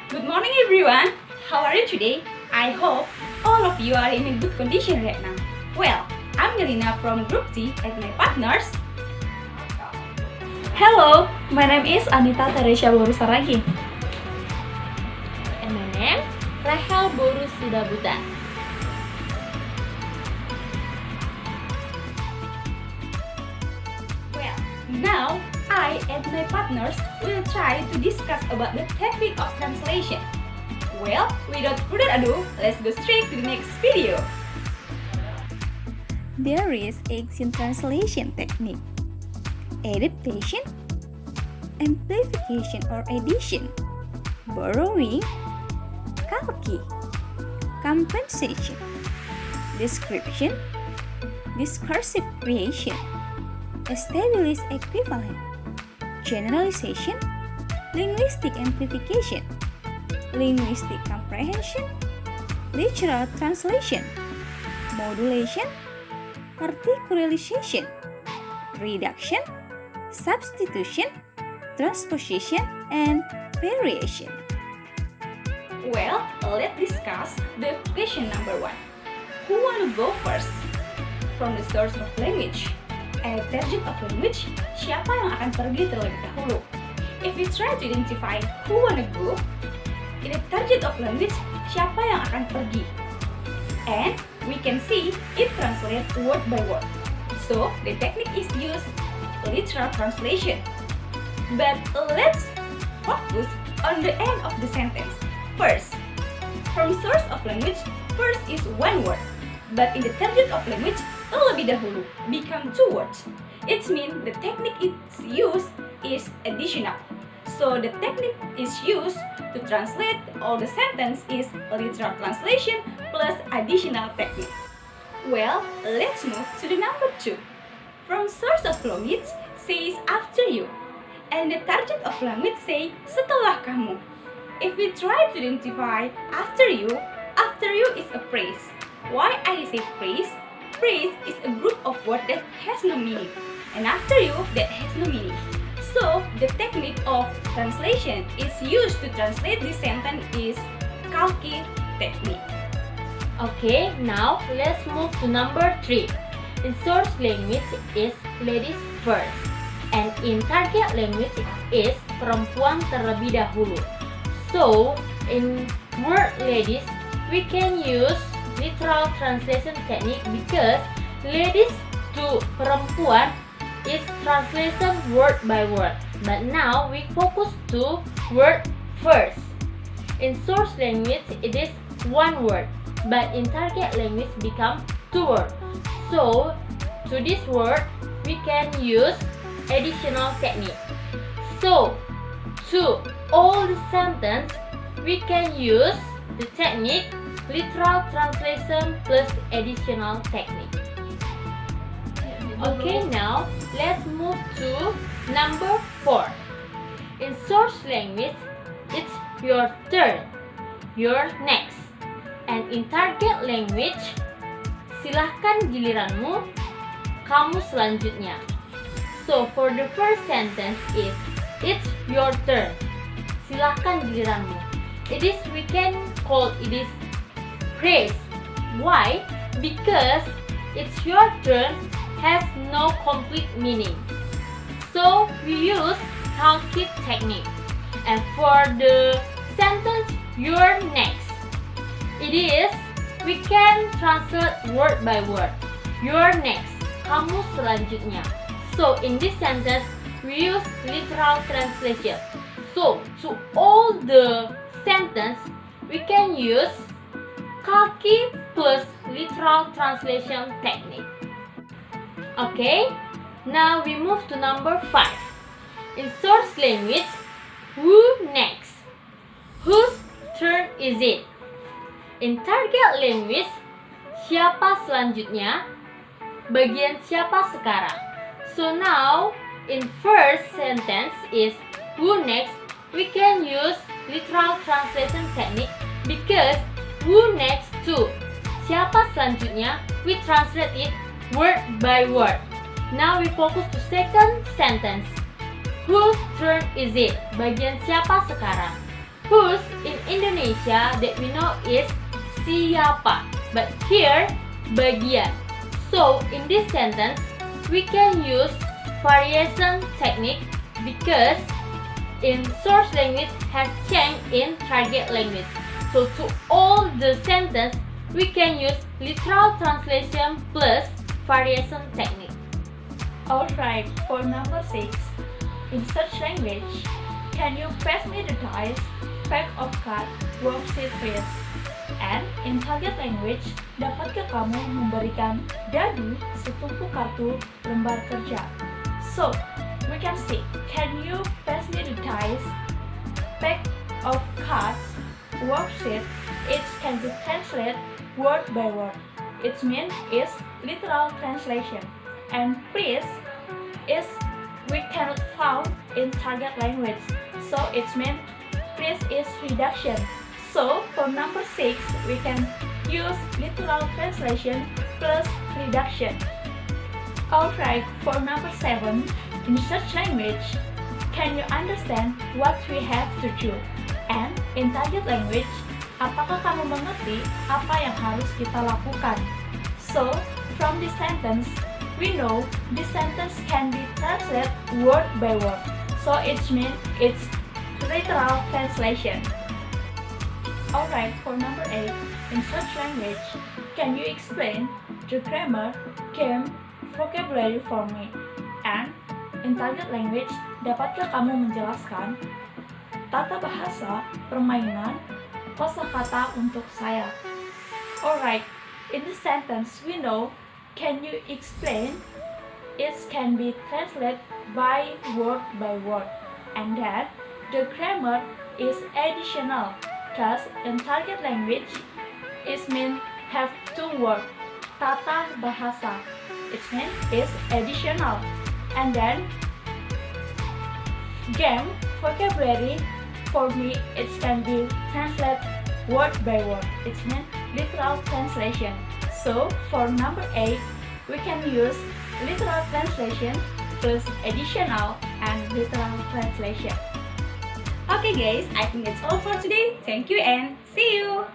Good morning everyone. How are you today? I hope all of you are in a good condition right now. Well, I'm Melina from Group T and my partners. Hello, my name is Anita Teresia Borusaragi. And my name, Rahel Borus Sidabuta. Well, now I and my partners will try to discuss about the technique of translation. Well, without further ado, let's go straight to the next video. There is action translation technique, adaptation, amplification or addition, borrowing, calque, compensation, description, discursive creation, established equivalent, generalization, linguistic amplification, linguistic comprehension, literal translation, modulation, particularization, reduction, substitution, transposition, and variation. Well, let's discuss the question number 1. Who wanna go first? From the source of language and target of language, siapa yang akan pergi terlebih dahulu? If we try to identify who wanna go, in the target of language, siapa yang akan pergi? And we can see it translates word by word. So the technique is used literal translation. But let's focus on the end of the sentence. First, from source of language, first is one word. But in the target of language, terlebih dahulu become 2 words. It means the technique it's used is additional. So the technique is used to translate all the sentence is literal translation plus additional technique. Well, let's move to the number 2. From source of language says after you, and the target of language say setelah kamu. If we try to identify after you is a phrase. Why I say phrase? Phrase is a group of words that has no meaning, and after you that has no meaning. So the technique of translation is used to translate this sentence is calque technique. Okay, now let's move to number 3. In source language is ladies first, and in target language is perempuan terlebih dahulu. So in word ladies, we can use literal translation technique because ladies to perempuan is translation word by word. But now we focus to word first. In source language it is one word, but in target language become 2 words. So to this word we can use additional technique. So to all the sentence we can use the technique literal translation plus additional technique. Okay, now let's move to number 4. In source language, it's your turn, you're next. And in target language, silahkan giliranmu, kamu selanjutnya. So for the first sentence is, it's your turn, silahkan giliranmu. We can call it is phrase. Why? Because it's your turn has no complete meaning. So we use calque technique. And for the sentence you're next, we can translate word by word. You're next, kamu selanjutnya. So in this sentence we use literal translation. So to all the sentence we can use calque plus literal translation technique. Okay, now we move to number 5. In source language, who next? Whose turn is it? In target language, siapa selanjutnya? Bagian siapa sekarang? So now, in first sentence is who next, we can use literal translation technique because who next to siapa selanjutnya, we translate it word by word. Now we focus to second sentence. Whose turn is it? Bagian siapa sekarang? Whose in Indonesia that we know is siapa, but here bagian. So in this sentence we can use variation technique because in source language has changed in target language. So to all the sentence we can use literal translation plus variation technique. Alright, for number 6, in search language, can you pass me the dice, pack of cards, worksheet please? And in target language, dapatkah kamu memberikan dadu setumpuk kartu lembar kerja? So, we can see, can you pass me the dice, pack of cards, worksheet? It can be translated word by word. It means is literal translation. And please is we cannot found in target language, so it means please is reduction. So for number 6 we can use literal translation plus reduction. Alright, for number 7, in search language, can you understand what we have to do? And in target language, apakah kamu mengerti apa yang harus kita lakukan? So from this sentence we know this sentence can be translated word by word, so it means it's literal translation. Alright, for number 8, in search language, can you explain the grammar, game, vocabulary for me? And in target language, dapatkah kamu menjelaskan tata bahasa, permainan, kosakata untuk saya? Alright, in this sentence we know can you explain? It can be translated by word, and that the grammar is additional. Thus, in target language, it means have 2 words. Tata bahasa, it means is additional, and then game, vocabulary, for me it can be translated word by word. It means literal translation. So for number 8, we can use literal translation plus additional and literal translation. Okay guys, I think that's all for today. Thank you and see you!